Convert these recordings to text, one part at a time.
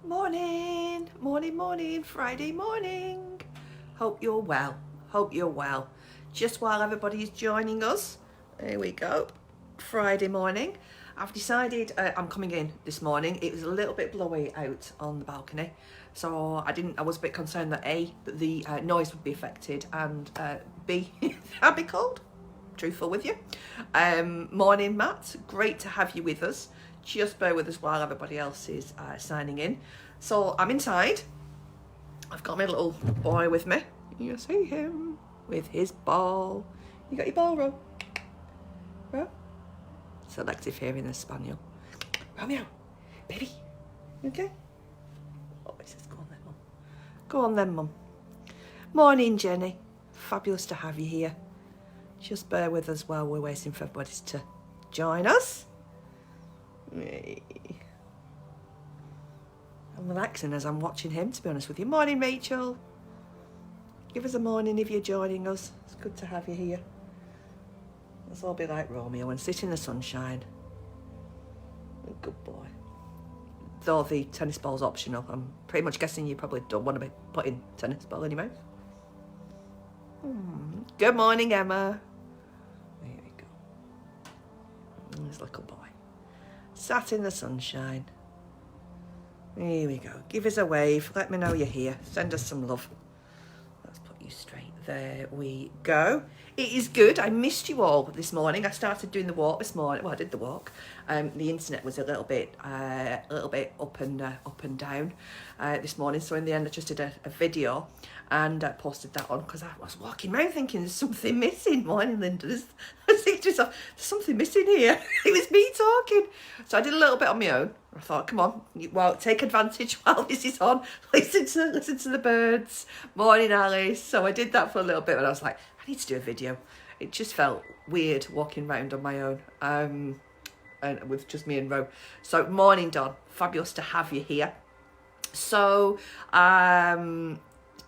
Morning, Friday morning. Hope you're well. Just while everybody's joining us, there we go, Friday morning. I've decided I'm coming in this morning. It was a little bit blowy out on the balcony, so I was a bit concerned that A, that the noise would be affected, and B, I'd be cold. Truthful with you. Morning, Matt. Great to have you with us. Just bear with us while everybody else is signing in. So I'm inside. I've got my little boy with me. You see him with his ball. You got your ball, Ro? Ro? Selective hearing the spaniel. Romeo, baby, you okay? Oh, he says, go on then, Mum. Go on then, Mum. Morning, Jenny. Fabulous to have you here. Just bear with us while we're waiting for everybody to join us. I'm relaxing as I'm watching him, to be honest with you. Morning, Rachel. Give us a morning if you're joining us. It's good to have you here. Let's all be like Romeo and sit in the sunshine. Good boy. Though the tennis ball's optional, I'm pretty much guessing you probably don't want to be putting tennis ball in your mouth. Good morning, Emma. There we go. There's little boy. Sat in the sunshine. Here we go. Give us a wave. Let me know you're here. Send us some love. Let's put you straight. There we go. It is good. I missed you all this morning. I started doing the walk this morning. Well, I did the walk. The internet was a little bit up and down this morning. So in the end, I just did a video and posted that on because I was walking around thinking there's something missing. Morning, Linda. I was thinking to myself, there's something missing here. It was me talking. So I did a little bit on my own. I thought, come on, well, take advantage while this is on. Listen to the birds. Morning, Alice. So I did that for a little bit, and I was like, I need to do a video. It just felt weird walking around on my own, and with just me and Ro. So morning, Don. Fabulous to have you here. So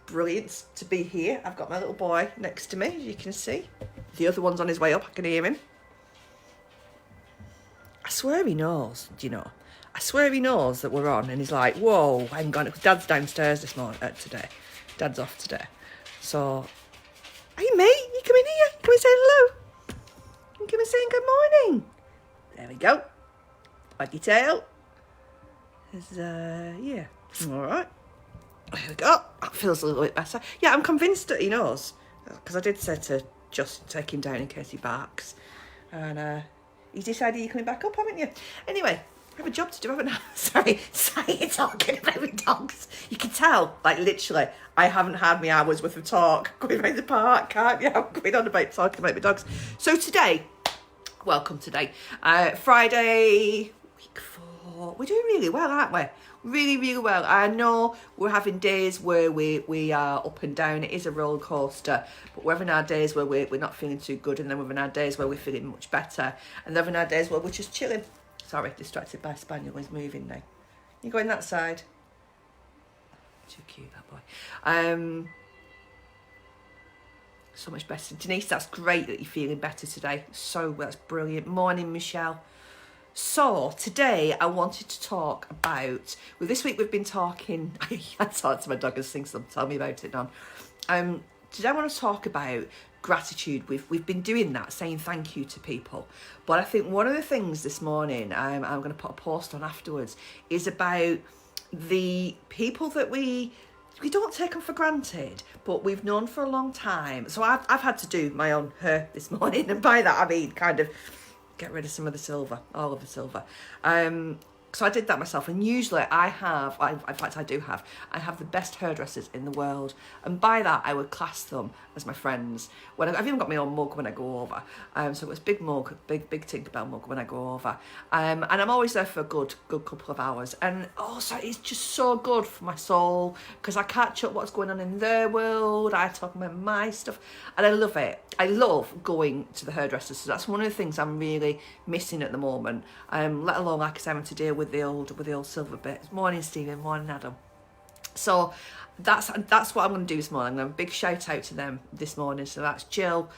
brilliant to be here. I've got my little boy next to me, as you can see. The other one's on his way up. I can hear him. I swear he knows, do you know? I swear he knows that we're on, and he's like, whoa, hang on. Dad's downstairs this morning, today. Dad's off today. So, hey mate, you come in here. Come and say hello. You come and say good morning. There we go. Wag your tail. Yeah. All right. There we go. That feels a little bit better. Yeah, I'm convinced that he knows. Because I did say to just take him down in case he barks. And he's decided you're coming back up, haven't you? Anyway, I have a job to do, haven't I? Sorry, talking about my dogs. You can tell, like literally, I haven't had my hours worth of talk going around the park, can't you? I'm going on about talking about my dogs. So today, welcome today, Friday, week 4. We're doing really well, aren't we? Really, really well. I know we're having days where we are up and down. It is a roller coaster, but we're having our days where we're not feeling too good, and then we're having our days where we're feeling much better, and then we're having our days where we're just chilling. Sorry, distracted by Spaniel. He's moving now. You going that side? Too cute, that boy. So much better. Denise, that's great that you're feeling better today. So that's brilliant. Morning, Michelle. So today I wanted to talk about, well, this week we've been talking, I talked to my dog and things, tell me about it, Don. Today I want to talk about gratitude. We've been doing that, saying thank you to people. But I think one of the things this morning, I'm going to put a post on afterwards, is about the people that we don't take them for granted, but we've known for a long time. So I've had to do my own hair this morning, and by that I mean kind of get rid of some of the silver, all of the silver. So I did that myself, and usually I have the best hairdressers in the world, and by that I would class them as my friends. I've even got my own mug when I go over, so it's big mug, big Tinkerbell mug when I go over, and I'm always there for a good couple of hours, and also it's just so good for my soul, because I catch up what's going on in their world, I talk about my stuff, and I love it. I love going to the hairdressers, so that's one of the things I'm really missing at the moment, let alone like I said, having to deal with the old silver bits. Morning Stephen, morning Adam. So that's what I'm going to do this morning. I'm going to have a big shout out to them this morning. So that's Jill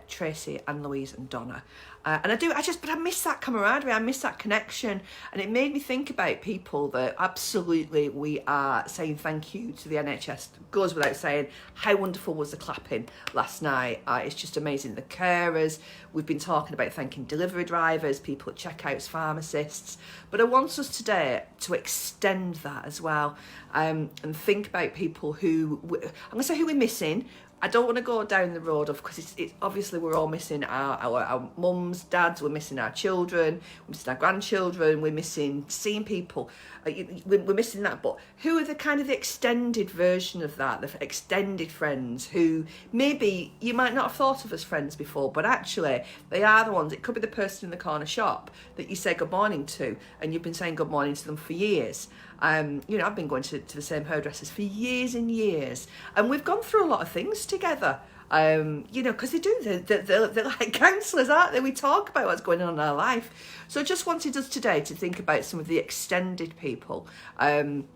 Tracy and Louise and Donna. And but I miss that camaraderie, I miss that connection. And it made me think about people that absolutely we are saying thank you to the NHS. It goes without saying, how wonderful was the clapping last night? It's just amazing. The carers, we've been talking about thanking delivery drivers, people at checkouts, pharmacists. But I want us today to extend that as well, and think about people who, I'm going to say who we're missing. I don't want to go down the road of, because it's obviously we're all missing our mums, dads, we're missing our children, we're missing our grandchildren, we're missing seeing people, we're missing that. But who are the kind of the extended version of that, the extended friends who maybe you might not have thought of as friends before, but actually they are the ones. It could be the person in the corner shop that you say good morning to, and you've been saying good morning to them for years. I've been going to the same hairdressers for years and years, and we've gone through a lot of things together. Because they're like counsellors, aren't they? We talk about what's going on in our life. So I just wanted us today to think about some of the extended people who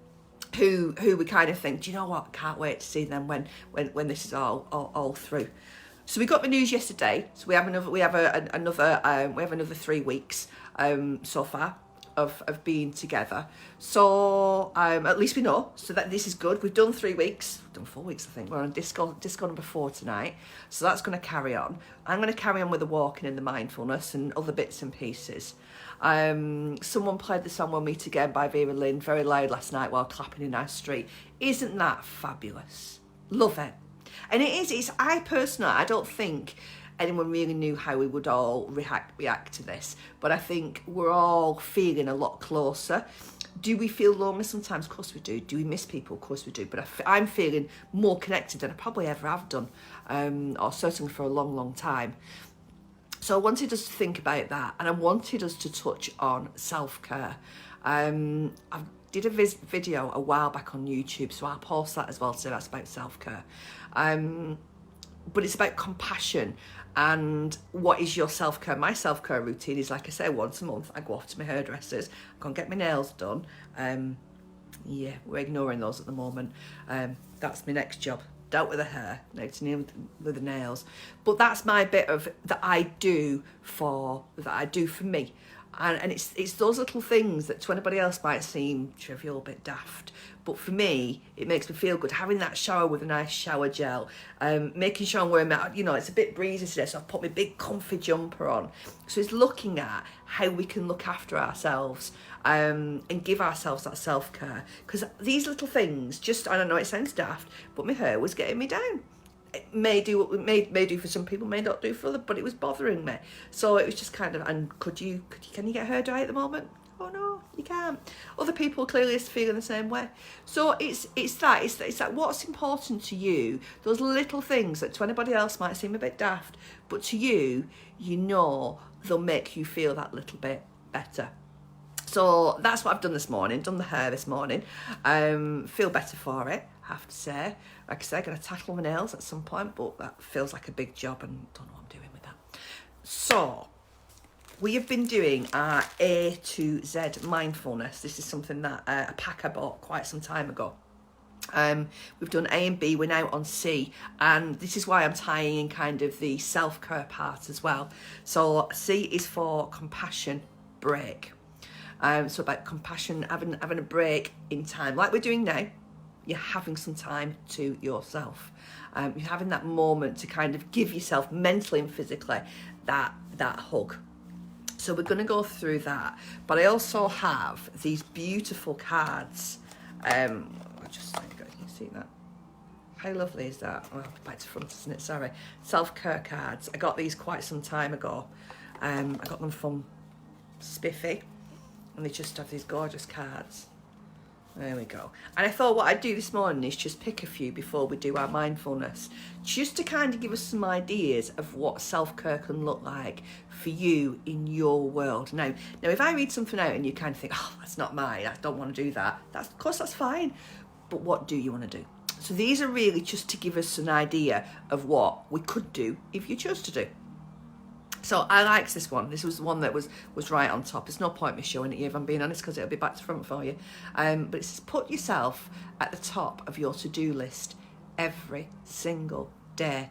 we kind of think, do you know what? Can't wait to see them when this is all through. So we got the news yesterday. So we have another 3 weeks so far of being together. So at least we know, so that this is good. We've done 3 weeks, we've done 4 weeks, I think. We're on disco number 4 tonight, so that's going to carry on. I'm going to carry on with the walking and the mindfulness and other bits and pieces. Someone played the song We'll Meet Again by Vera Lynn very loud last night while clapping in our street. Isn't that fabulous? Love it. And I personally, I don't think anyone really knew how we would all react to this, but I think we're all feeling a lot closer. Do we feel lonely sometimes? Of course we do. Do we miss people? Of course we do. But I'm feeling more connected than I probably ever have done, or certainly for a long, long time. So I wanted us to think about that, and I wanted us to touch on self-care. I did a video a while back on YouTube, so I'll post that as well, so that's about self-care. But it's about compassion and what is your self-care. My self-care routine is, like I say, once a month I go off to my hairdressers, I go and get my nails done. We're ignoring those at the moment. That's my next job. Dealt with the hair, now to deal with the nails. But that's my bit of that I do for me. And it's those little things that to anybody else might seem trivial, a bit daft. But for me, it makes me feel good. Having that shower with a nice shower gel, making sure I'm wearing my, it's a bit breezy today, so I've put my big comfy jumper on. So it's looking at how we can look after ourselves and give ourselves that self-care. Because these little things, I don't know, it sounds daft, but my hair was getting me down. It may do for some people, may not do for others, but it was bothering me. So it was just kind of, and can you get hair dry at the moment? Oh no, you can't. Other people clearly are feeling the same way. So it's that what's important to you, those little things that to anybody else might seem a bit daft, but to you, they'll make you feel that little bit better. So that's what I've done this morning, done the hair this morning. Feel better for it, I have to say. Like I said, I'm going to tackle my nails at some point, but that feels like a big job and don't know what I'm doing with that. So we have been doing our A to Z mindfulness. This is something that a pack I bought quite some time ago. We've done A and B, we're now on C, and this is why I'm tying in kind of the self-care part as well. So C is for compassion break. So about compassion, having a break in time, like we're doing now. You're having some time to yourself. You're having that moment to kind of give yourself mentally and physically that hug. So we're going to go through that. But I also have these beautiful cards. Can you see that? How lovely is that? Oh, back to front, isn't it? Sorry. Self-care cards. I got these quite some time ago. I got them from Spiffy. And they just have these gorgeous cards. There we go. And I thought what I'd do this morning is just pick a few before we do our mindfulness, just to kind of give us some ideas of what self-care can look like for you in your world. Now, if I read something out and you kind of think, oh, that's not mine, I don't want to do that, of course that's fine. But what do you want to do? So these are really just to give us an idea of what we could do if you chose to do. So I liked this one. This was the one that was right on top. There's no point me showing it you if I'm being honest, because it'll be back to front for you. But it says, put yourself at the top of your to-do list every single day.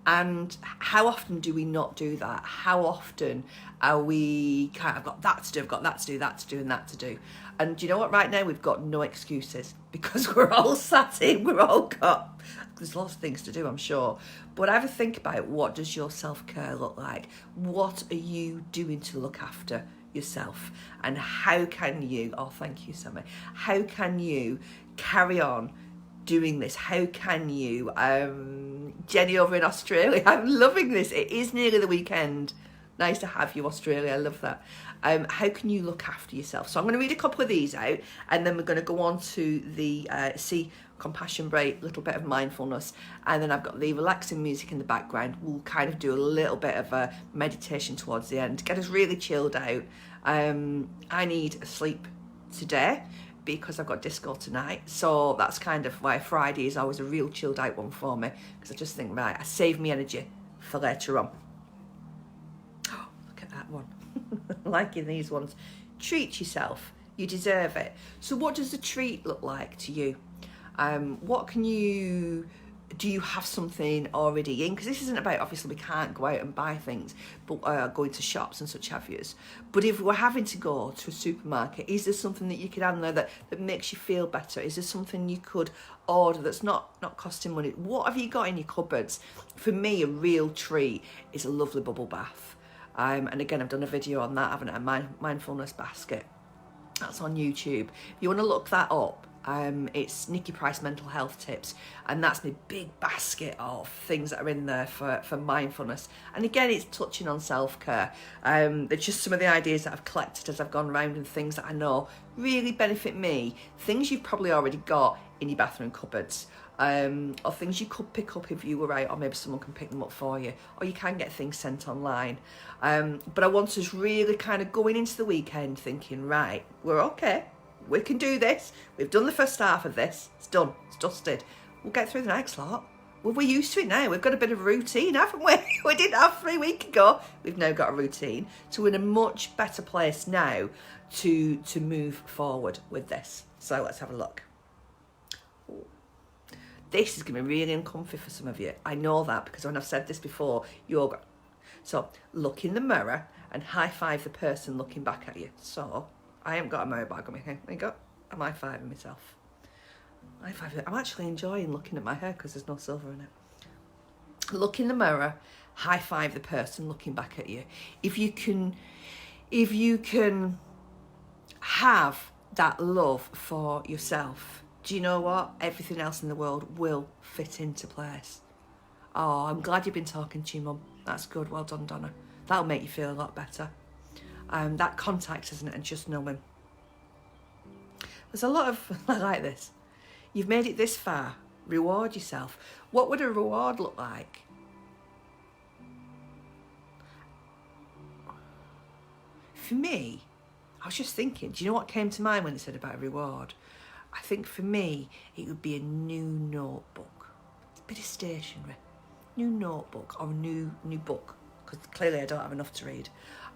And how often do we not do that? How often are we kind of, I've got that to do, I've got that to do, that to do, and that to do. And do you know what? Right now, we've got no excuses because we're all sat in, we're all got, there's lots of things to do, I'm sure. But have a think about, what does your self-care look like? What are you doing to look after yourself? And how can you, oh, thank you, Sammy, how can you carry on doing this? How can you, Jenny over in Australia, I'm loving this, it is nearly the weekend, nice to have you, Australia, I love that. How can you look after yourself? So I'm going to read a couple of these out, and then we're going to go on to the compassion break, little bit of mindfulness, and then I've got the relaxing music in the background. We'll kind of do a little bit of a meditation towards the end to get us really chilled out. I need a sleep today because I've got disco tonight, so that's kind of why Friday is always a real chilled out one for me, because I just think, right, I save me energy for later on. Oh, look at that one. Liking these ones. Treat yourself, you deserve it. So what does a treat look like to you? What can you, do you have something already in? Because this isn't about, obviously we can't go out and buy things, but go into shops and such have yous. But if we're having to go to a supermarket, is there something that you could add in there that makes you feel better? Is there something you could order that's not costing money? What have you got in your cupboards? For me, a real treat is a lovely bubble bath. And again, I've done a video on that, haven't I? Mindfulness basket. That's on YouTube. If you want to look that up, it's Nikki Price Mental Health Tips, and that's my big basket of things that are in there for mindfulness. And again, it's touching on self-care. They're just some of the ideas that I've collected as I've gone around, and things that I know really benefit me, things you've probably already got in your bathroom cupboards, or things you could pick up if you were out, or maybe someone can pick them up for you, or you can get things sent online. But I want us really kind of going into the weekend thinking, right, we're okay, we can do this, we've done the first half of this, it's done, it's dusted, we'll get through the next lot. Well, we're used to it now, we've got a bit of a routine, haven't we? We didn't have 3 weeks ago, we've now got a routine, so we're in a much better place now to move forward with this. So let's have a look. This is going to be really uncomfy for some of you. I know that, because when I've said this before, yoga. So look in the mirror and high five the person looking back at you. So I haven't got a mirror bag on my head. There you go. I'm high fiving myself. High five. I'm actually enjoying looking at my hair because there's no silver in it. Look in the mirror, high five the person looking back at you. If you can have that love for yourself, do you know what? Everything else in the world will fit into place. Oh, I'm glad you've been talking to your mum. That's good. Well done, Donna. That'll make you feel a lot better. That contact, isn't it? And just knowing. There's a lot of, I like this. You've made it this far. Reward yourself. What would a reward look like? For me, I was just thinking, do you know what came to mind when it said about a reward? I think for me, it would be a new notebook. A bit of stationery. New notebook or a new book, because clearly I don't have enough to read.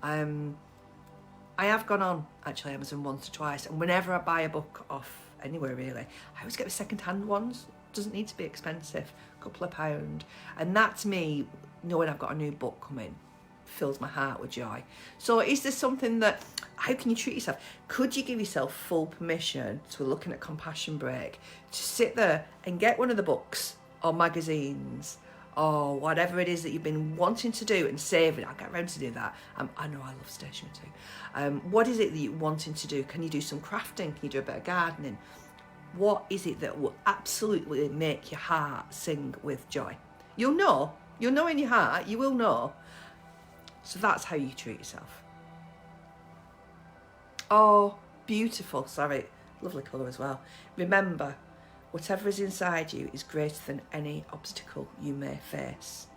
I have gone on, actually, Amazon once or twice, and whenever I buy a book off anywhere really, I always get the second-hand ones. Doesn't need to be expensive, a couple of £. And that, to me, knowing I've got a new book coming, fills my heart with joy. So is there something that, how can you treat yourself? Could you give yourself full permission, so we're looking at compassion break, to sit there and get one of the books or magazines or whatever it is that you've been wanting to do and save it? I'll get around to do that. I know I love stationery too. What is it that you're wanting to do? Can you do some crafting? Can you do a bit of gardening? What is it that will absolutely make your heart sing with joy? You'll know in your heart, you will know. So that's how you treat yourself. Oh, beautiful, sorry, lovely colour as well. Remember, whatever is inside you is greater than any obstacle you may face.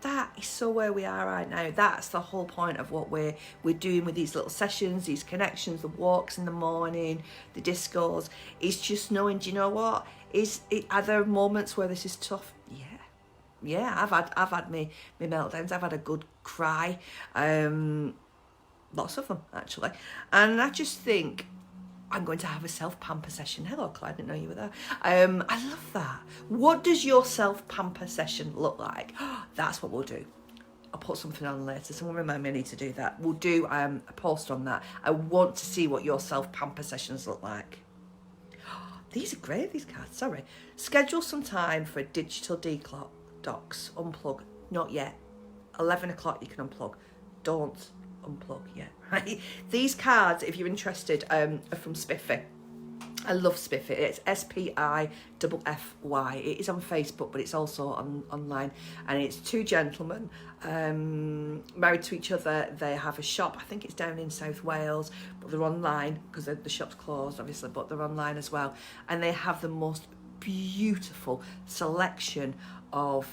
That is so where we are right now. That's the whole point of what we're doing with these little sessions, these connections, the walks in the morning, the discos. It's just knowing, do you know what? Are there moments where this is tough? Yeah, I've had my meltdowns. I've had a good cry. Lots of them, actually. And I just think, I'm going to have a self-pamper session. Hello, Claire, I didn't know you were there. I love that. What does your self-pamper session look like? That's what we'll do. I'll put something on later. Someone remind me I need to do that. We'll do a post on that. I want to see what your self-pamper sessions look like. These are great, these cards, sorry. Schedule some time for a digital detox. Unplug. Not yet. 11 o'clock you can unplug. Don't unplug yet, right? These cards, if you're interested, are from Spiffy. I love Spiffy. It's SPIFFY. It is on Facebook, but it's also online. And it's two gentlemen married to each other. They have a shop. I think it's down in South Wales, but they're online because the shop's closed, obviously, but they're online as well. And they have the most beautiful selection of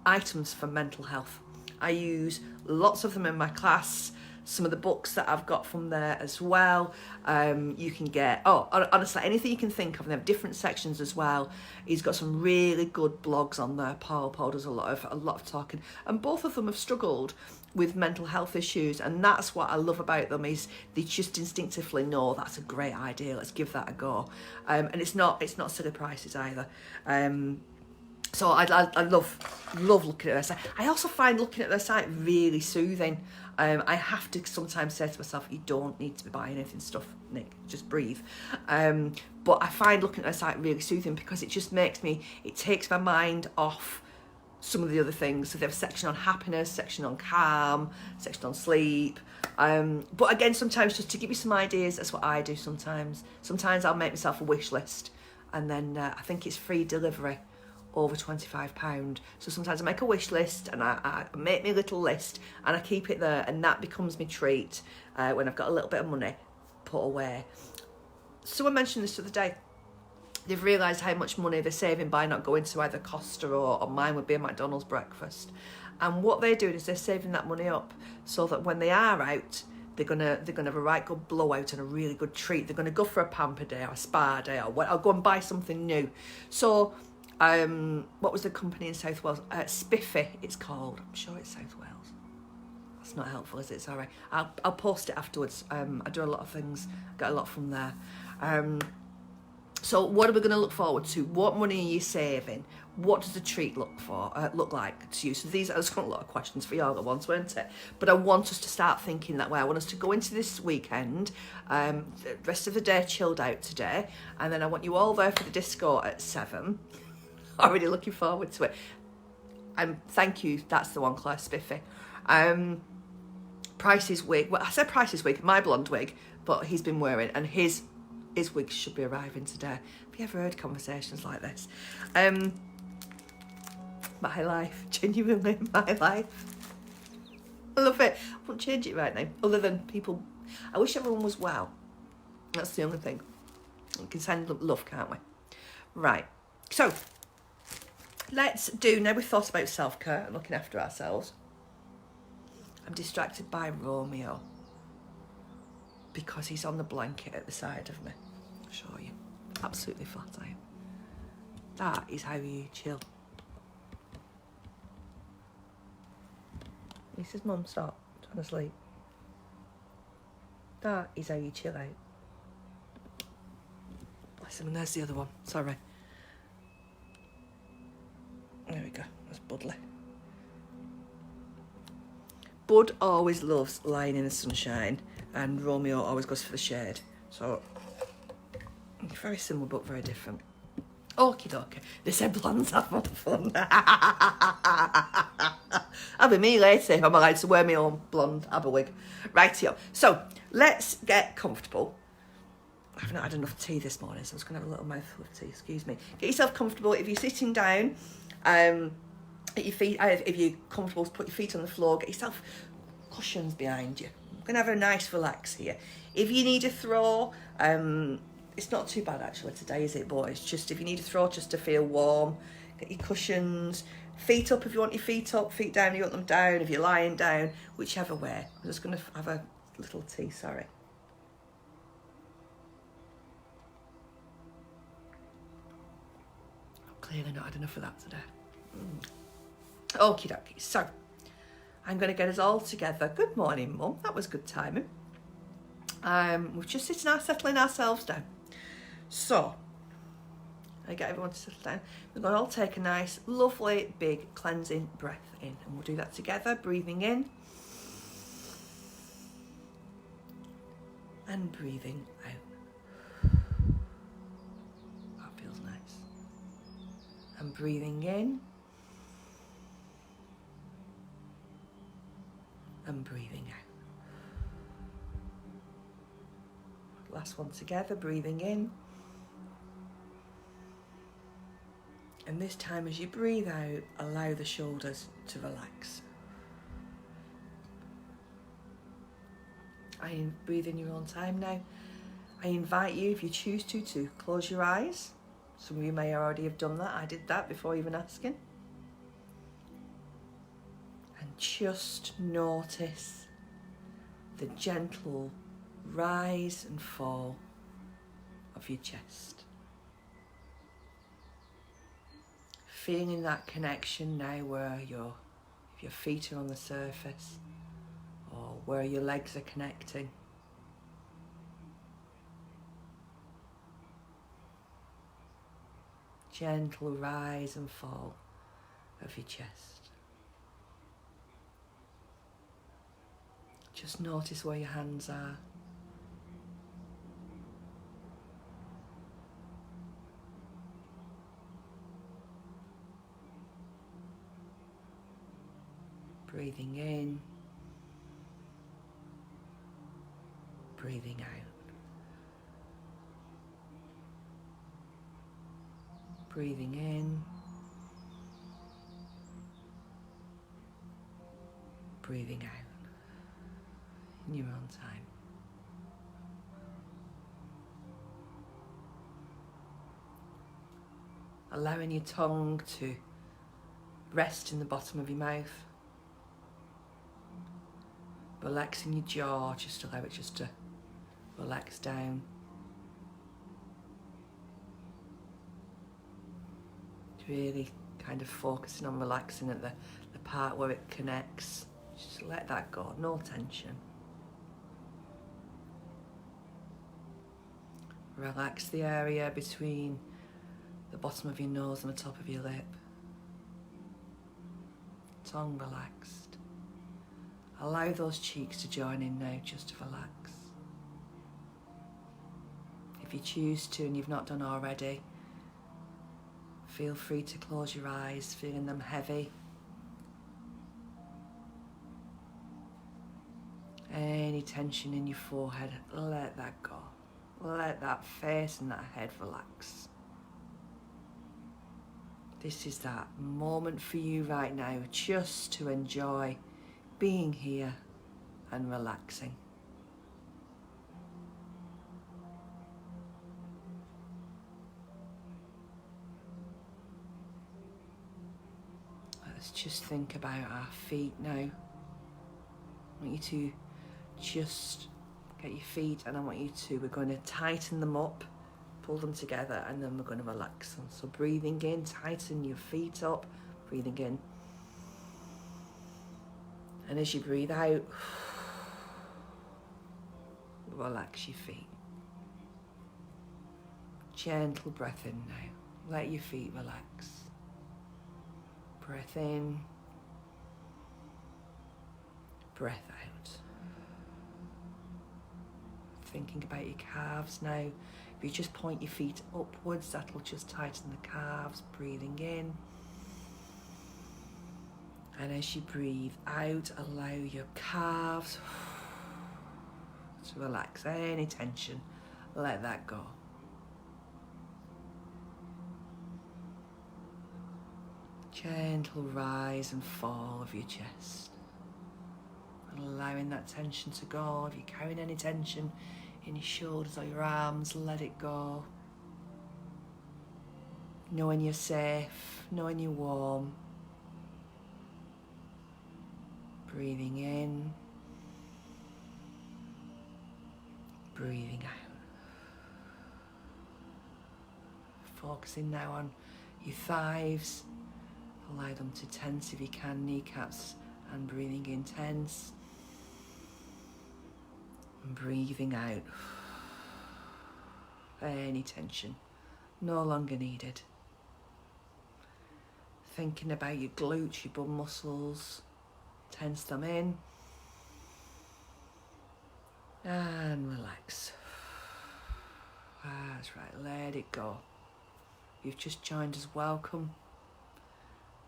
items for mental health. I use lots of them in my class. Some of the books that I've got from there as well. You can get, honestly, anything you can think of. And they have different sections as well. He's got some really good blogs on there. Paul does a lot of talking. And both of them have struggled with mental health issues. And that's what I love about them, is they just instinctively know that's a great idea. Let's give that a go. And it's not silly prices either. So I love looking at their site. I also find looking at their site really soothing. I have to sometimes say to myself, you don't need to be buying anything stuff, Nick, just breathe. But I find looking at their site really soothing because it just it takes my mind off some of the other things. So they have a section on happiness, section on calm, section on sleep. But again, sometimes just to give you some ideas, that's what I do sometimes. Sometimes I'll make myself a wish list, and then I think it's free delivery over £25. So sometimes I make a wish list, and I make my little list, and I keep it there, and that becomes my treat when I've got a little bit of money put away. Someone mentioned this the other day. They've realised how much money they're saving by not going to either Costa or mine would be a McDonald's breakfast. And what they're doing is they're saving that money up so that when they are out, they're gonna have a right good blowout and a really good treat. They're gonna go for a pamper day or a spa day or go and buy something new. So what was the company in South Wales? Spiffy, it's called. I'm sure it's South Wales. That's not helpful, is it? Sorry. I'll post it afterwards. I do a lot of things. Get a lot from there. So what are we going to look forward to? What money are you saving? What does the treat look like to you? So these are just a lot of questions for you all at once, weren't it? But I want us to start thinking that way. I want us to go into this weekend, the rest of the day chilled out today, and then I want you all there for the disco at 7. Already looking forward to it. Thank you. That's the one, Claire Spiffy. Price's wig. Well, I said Price's wig, my blonde wig, but he's been wearing, and his wig should be arriving today. Have you ever heard conversations like this? My life, genuinely my life. I love it. I won't change it right now, other than people. I wish everyone was well. That's the only thing. We can send love, can't we? Right. So, now we've thought about self-care and looking after ourselves. I'm distracted by Romeo because he's on the blanket at the side of me. I'll show you. Absolutely flat I am. That is how you chill. He says, Mum, stop. I'm trying to sleep. That is how you chill out. Bless him, and there's the other one. Sorry. There we go. That's Budley. Bud always loves lying in the sunshine, and Romeo always goes for the shade. So, very similar but very different. Okie dokie. They said blondes have more fun. That'll be me later if I'm allowed to wear my own blonde ABBA wig. Rightio. So, let's get comfortable. I've not had enough tea this morning, so I'm just going to have a little mouthful of tea. Excuse me. Get yourself comfortable. If you're sitting down, at your feet, if you're comfortable, put your feet on the floor. Get yourself cushions behind you. We're going to have a nice relax here. If you need a throw, it's not too bad actually today, is it? But it's just if you need a throw just to feel warm, get your cushions. Feet up if you want your feet up. Feet down if you want them down. If you're lying down, whichever way. I'm just going to have a little tea, sorry. I've clearly not had enough of that today. Okie dokie. So, I'm going to get us all together. Good morning, Mum. That was good timing. We're just settling ourselves down. So, I get everyone to settle down. We're going to all take a nice, lovely, big cleansing breath in. And we'll do that together, breathing in. And breathing out. That feels nice. And breathing in. And breathing out. Last one together, breathing in. And this time as you breathe out, allow the shoulders to relax. I breathe in your own time now. I invite you, if you choose to close your eyes. Some of you may already have done that. I did that before even asking. And just notice the gentle rise and fall of your chest. Feeling that connection now where if your feet are on the surface or where your legs are connecting. Gentle rise and fall of your chest. Just notice where your hands are. Breathing in, breathing out. Breathing in, breathing out in your own time. Allowing your tongue to rest in the bottom of your mouth. Relaxing your jaw, just allow it just to relax down. Really kind of focusing on relaxing at the part where it connects. Just let that go, no tension. Relax the area between the bottom of your nose and the top of your lip. Tongue relaxed. Allow those cheeks to join in now, just to relax. If you choose to and you've not done already, feel free to close your eyes, feeling them heavy. Any tension in your forehead, let that go. Let that face and that head relax. This is that moment for you right now, just to enjoy being here and relaxing. Let's just think about our feet now. I want you to just get your feet, and I want you to, we're going to tighten them up, pull them together, and then we're going to relax them. So breathing in, tighten your feet up, breathing in. And as you breathe out, relax your feet. Gentle breath in now. Let your feet relax. Breath in. Breath out. Thinking about your calves now. If you just point your feet upwards, that'll just tighten the calves. Breathing in. And as you breathe out, allow your calves to relax. Any tension, let that go. Gentle rise and fall of your chest. And allowing that tension to go. If you're carrying any tension in your shoulders or your arms, let it go. Knowing you're safe, knowing you're warm. Breathing in, breathing out. Focusing now on your thighs. Allow them to tense if you can, kneecaps, and breathing in tense. And breathing out any tension, no longer needed. Thinking about your glutes, your bum muscles, tense them in and relax. That's right, let it go. You've just joined us, welcome.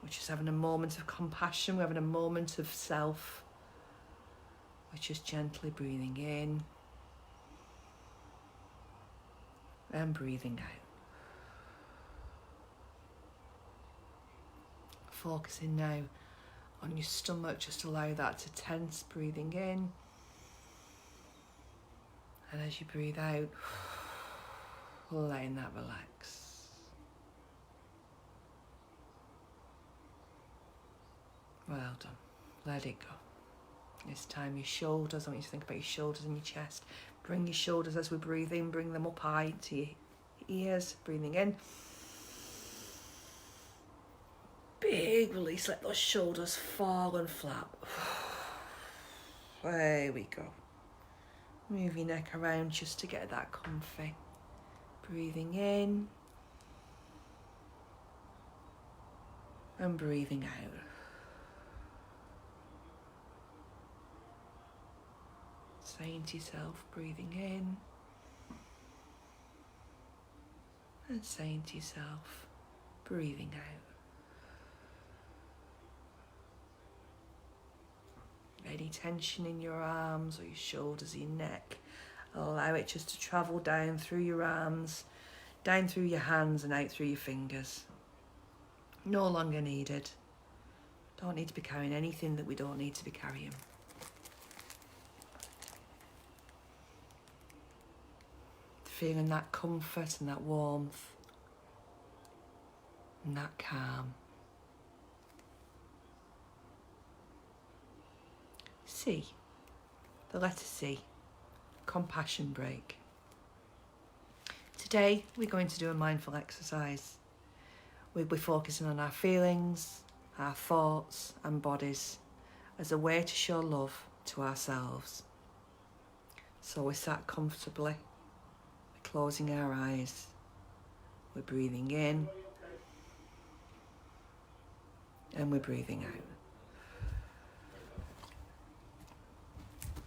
We're just having a moment of compassion, we're having a moment of self. We're just gently breathing in and breathing out. Focusing now on your stomach, just allow that to tense, breathing in. And as you breathe out, letting that relax. Well done. Let it go. This time your shoulders, I want you to think about your shoulders and your chest. Bring your shoulders as we breathe in, bring them up high to your ears, breathing in. Big release, let those shoulders fall and flap. There we go. Move your neck around just to get that comfy. Breathing in and breathing out. Saying to yourself, breathing in and saying to yourself, breathing out. Any tension in your arms or your shoulders or your neck, allow it just to travel down through your arms, down through your hands and out through your fingers. No longer needed. Don't need to be carrying anything that we don't need to be carrying. Feeling that comfort and that warmth and that calm. C, the letter C, compassion break. Today we're going to do a mindful exercise. We'll be focusing on our feelings, our thoughts and bodies as a way to show love to ourselves. So we're sat comfortably, we're closing our eyes, we're breathing in and we're breathing out.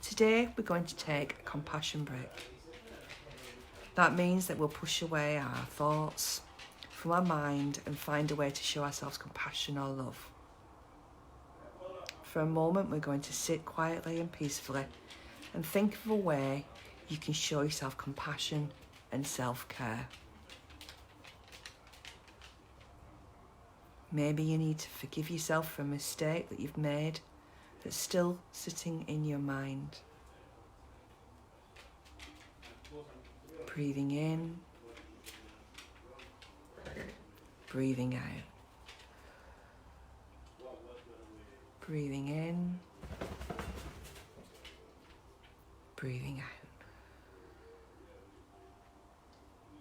Today we're going to take a compassion break. That means that we'll push away our thoughts from our mind and find a way to show ourselves compassion or love. For a moment we're going to sit quietly and peacefully and think of a way you can show yourself compassion and self-care. Maybe you need to forgive yourself for a mistake that you've made that's still sitting in your mind. Breathing in, breathing out. Breathing in, breathing out.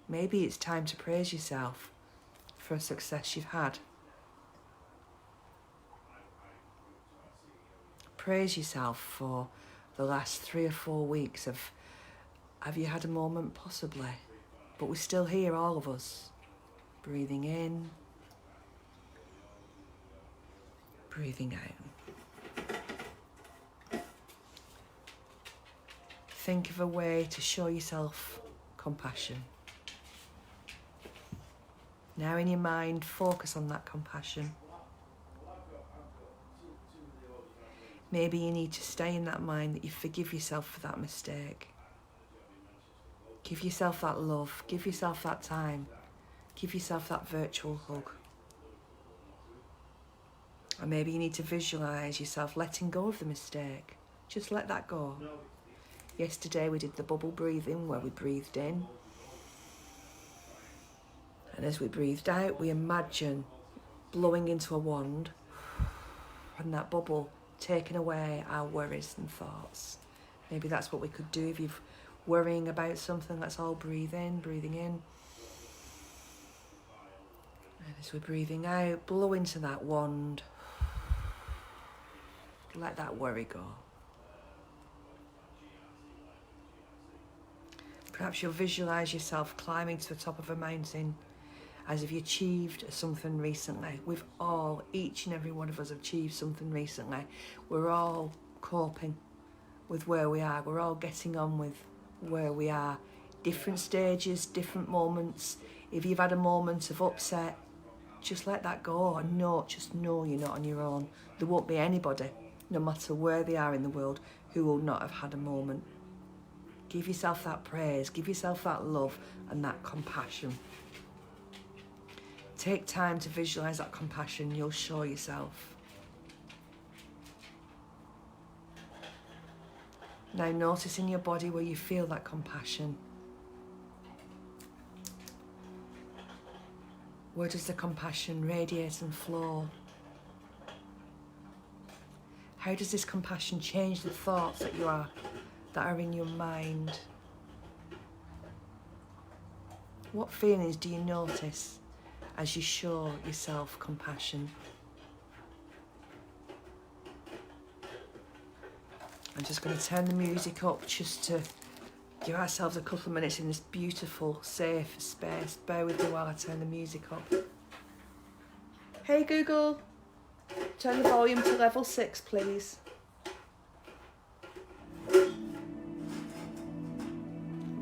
Maybe it's time to praise yourself for a success you've had. Praise yourself for the last 3 or 4 weeks of, have you had a moment? Possibly. But we're still here, all of us. Breathing in, breathing out. Think of a way to show yourself compassion. Now in your mind, focus on that compassion. Maybe you need to stay in that mind that you forgive yourself for that mistake. Give yourself that love, give yourself that time, give yourself that virtual hug. Or maybe you need to visualise yourself letting go of the mistake. Just let that go. Yesterday we did the bubble breathing where we breathed in. And as we breathed out, we imagine blowing into a wand and that bubble taking away our worries and thoughts. Maybe that's what we could do if you're worrying about something. Let's all breathe in, breathing in. And as we're breathing out, blow into that wand. Let that worry go. Perhaps you'll visualise yourself climbing to the top of a mountain as if you achieved something recently. We've all, each and every one of us, have achieved something recently. We're all coping with where we are. We're all getting on with where we are. Different stages, different moments. If you've had a moment of upset, just let that go and just know you're not on your own. There won't be anybody, no matter where they are in the world, who will not have had a moment. Give yourself that praise, give yourself that love and that compassion. Take time to visualise that compassion, you'll show yourself. Now notice in your body where you feel that compassion. Where does the compassion radiate and flow? How does this compassion change the thoughts that are in your mind? What feelings do you notice as you show yourself compassion? I'm just going to turn the music up just to give ourselves a couple of minutes in this beautiful, safe space. Bear with me while I turn the music up. Hey Google, turn the volume to level 6, please.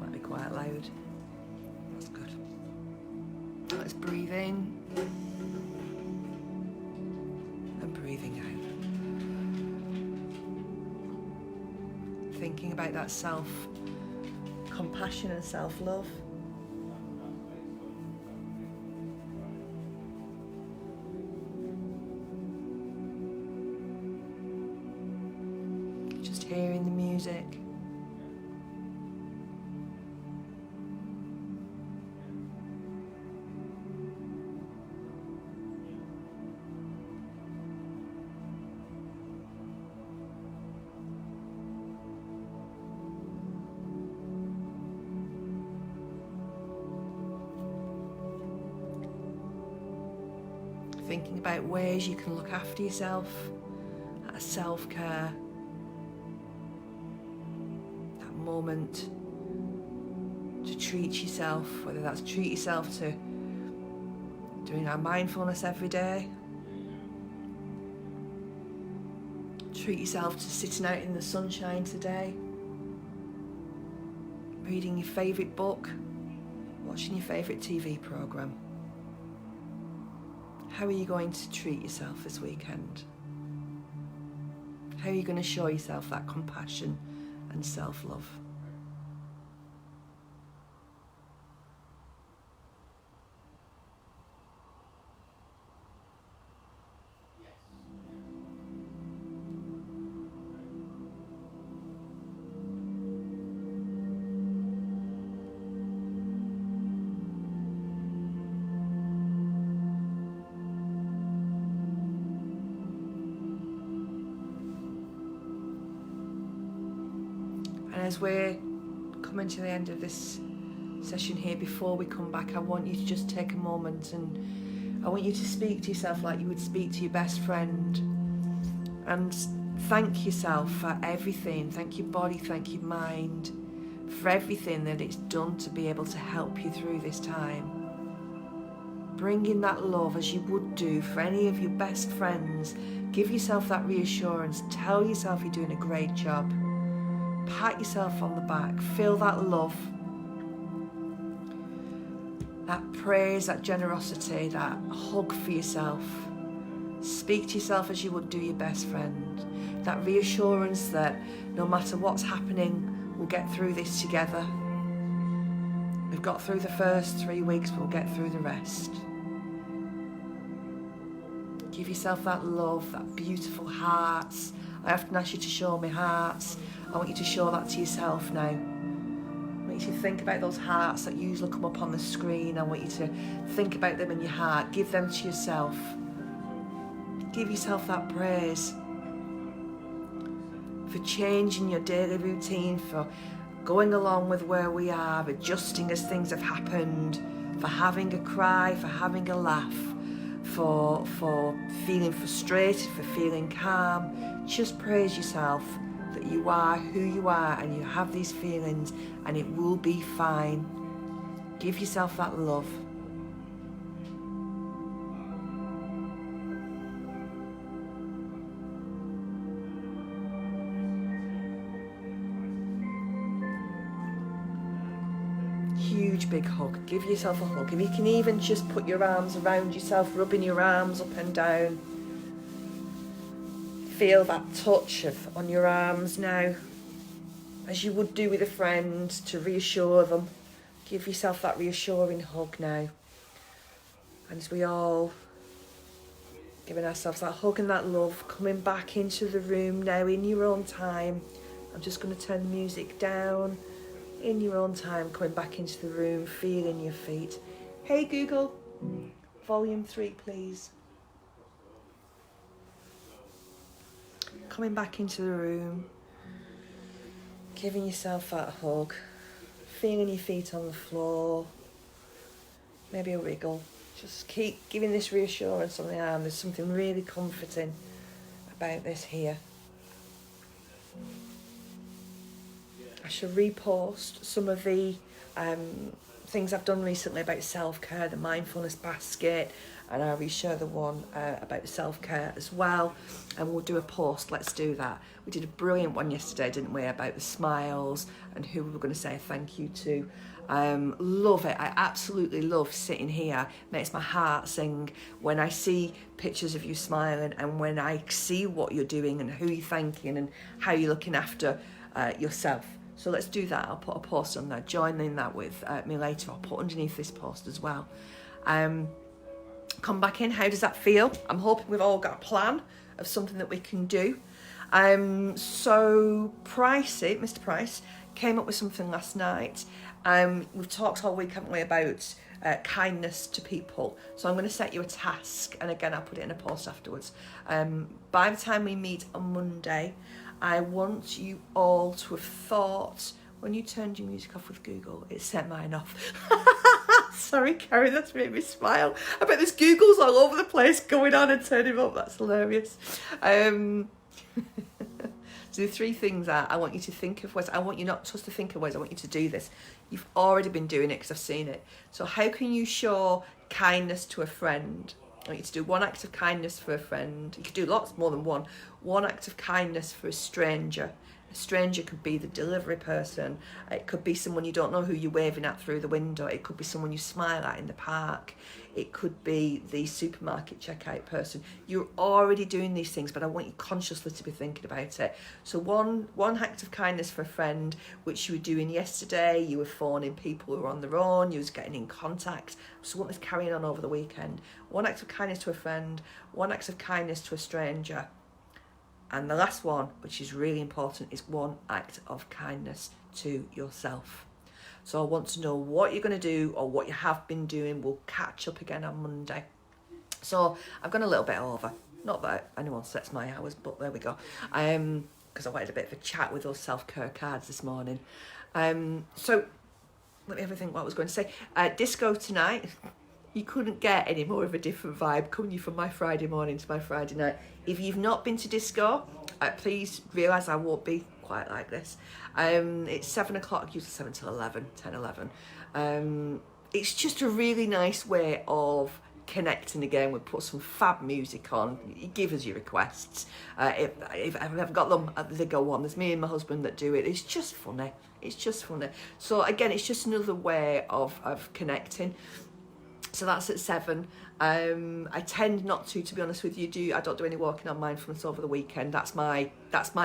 Might be quite loud. That's good. Let's breathe in and breathing out. Thinking about that self-compassion and self-love. Just hearing the music. Thinking about ways you can look after yourself, that self-care, that moment to treat yourself, whether that's treat yourself to doing our mindfulness every day, treat yourself to sitting out in the sunshine today, reading your favourite book, watching your favourite TV programme. How are you going to treat yourself this weekend? How are you going to show yourself that compassion and self-love? As we're coming to the end of this session here, before we come back, I want you to just take a moment and I want you to speak to yourself like you would speak to your best friend and thank yourself for everything. Thank your body, thank your mind for everything that it's done to be able to help you through this time. Bring in that love as you would do for any of your best friends. Give yourself that reassurance. Tell yourself you're doing a great job. Pat yourself on the back, feel that love, that praise, that generosity, that hug for yourself. Speak to yourself as you would do your best friend. That reassurance that no matter what's happening, we'll get through this together. We've got through the first 3 weeks, but we'll get through the rest. Give yourself that love, that beautiful hearts. I often ask you to show me hearts. I want you to show that to yourself now. I want you to think about those hearts that usually come up on the screen. I want you to think about them in your heart. Give them to yourself. Give yourself that praise for changing your daily routine, for going along with where we are, adjusting as things have happened, for having a cry, for having a laugh, for feeling frustrated, for feeling calm. Just praise yourself that you are who you are and you have these feelings and it will be fine. Give yourself that love. Huge big hug. Give yourself a hug. If you can even just put your arms around yourself, rubbing your arms up and down. Feel that touch on your arms now, as you would do with a friend, to reassure them. Give yourself that reassuring hug now. And as we all giving ourselves that hug and that love, coming back into the room now in your own time. I'm just going to turn the music down. In your own time, coming back into the room, feeling your feet. Hey Google, volume 3 please. Coming back into the room, giving yourself that hug, feeling your feet on the floor, maybe a wriggle. Just keep giving this reassurance on the arm. There's something really comforting about this here. I shall repost some of the things I've done recently about self-care, the mindfulness basket, and I'll reshare the one about self-care as well, and we'll do a post. Let's do that. We did a brilliant one yesterday, didn't we, about the smiles and who we were going to say thank you to. Love it. I absolutely love sitting here. Makes my heart sing when I see pictures of you smiling and when I see what you're doing and who you're thanking and how you're looking after yourself. So let's do that. I'll put a post on there. Join in that with me later. I'll put underneath this post as well. Come back in. How does that feel? I'm hoping we've all got a plan of something that we can do. So Pricey, Mr. Price, came up with something last night. We've talked all week, haven't we, about kindness to people. So I'm going to set you a task, and again, I'll put it in a post afterwards. By the time we meet on Monday, I want you all to have thought, when you turned your music off with Google, it set mine off. Sorry, Karen, that's made me smile. I bet there's Googles all over the place going on and turning up. That's hilarious. So the 3 things are, I want you to think of ways. I want you not just to think of ways. I want you to do this. You've already been doing it because I've seen it. So how can you show kindness to a friend? I want you to do 1 act of kindness for a friend. You could do lots more than one. 1 act of kindness for a stranger. A stranger could be the delivery person. It could be someone you don't know who you're waving at through the window. It could be someone you smile at in the park. It could be the supermarket checkout person. You're already doing these things, but I want you consciously to be thinking about it. So one act of kindness for a friend, which you were doing yesterday. You were phoning people who were on their own. You was getting in contact. So I want this carrying on over the weekend. 1 act of kindness to a friend. 1 act of kindness to a stranger. And the last one, which is really important, is 1 act of kindness to yourself. So I want to know what you're going to do or what you have been doing. We'll catch up again on Monday. So I've gone a little bit over. Not that anyone sets my hours, but there we go. Because I wanted a bit of a chat with those self-care cards this morning. So let me have a think what I was going to say. Disco tonight. You couldn't get any more of a different vibe coming from my Friday morning to my Friday night. If you've not been to disco, please realise I won't be quite like this. It's 7 o'clock, usually 7 till 11, 10, 11. It's just a really nice way of connecting again. We put some fab music on. You give us your requests. If I've ever got them, they go on. There's me and my husband that do it. It's just funny. It's just funny. So again, it's just another way of connecting. So that's at 7. I tend not to be honest with you. I don't do any walking on mindfulness over the weekend. That's my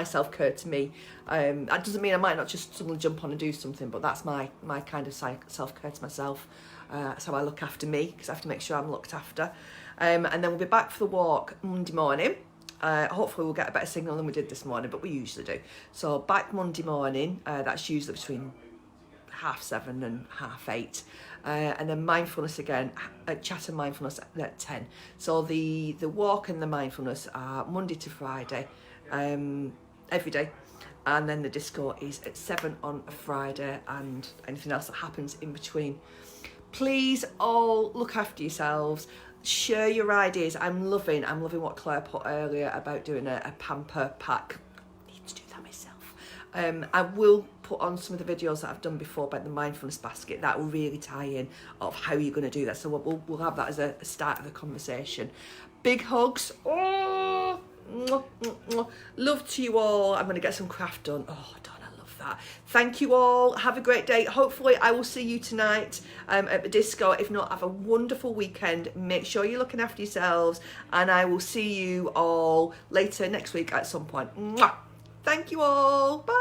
self-care to me. That doesn't mean I might not just suddenly jump on and do something, but that's my kind of self-care to myself. That's how I look after me, because I have to make sure I'm looked after. And then we'll be back for the walk Monday morning. Hopefully we'll get a better signal than we did this morning, but we usually do. So back Monday morning, that's usually between 7:30 and 8:30. And then mindfulness again, chat and mindfulness at 10. So the walk and the mindfulness are Monday to Friday, every day. And then the disco is at 7 on a Friday, and anything else that happens in between. Please all look after yourselves. Share your ideas. I'm loving what Claire put earlier about doing a pamper pack. I need to do that myself. I will put on some of the videos that I've done before about the mindfulness basket that will really tie in of how you're going to do that. So we'll have that as a start of the conversation. Big hugs. Oh, mwah, mwah, mwah. Love to you all. I'm going to get some craft done. Oh, don't I love that. Thank you all. Have a great day. Hopefully I will see you tonight at the disco. If not, have a wonderful weekend. Make sure you're looking after yourselves, and I will see you all later next week at some point. Mwah. Thank you all. Bye.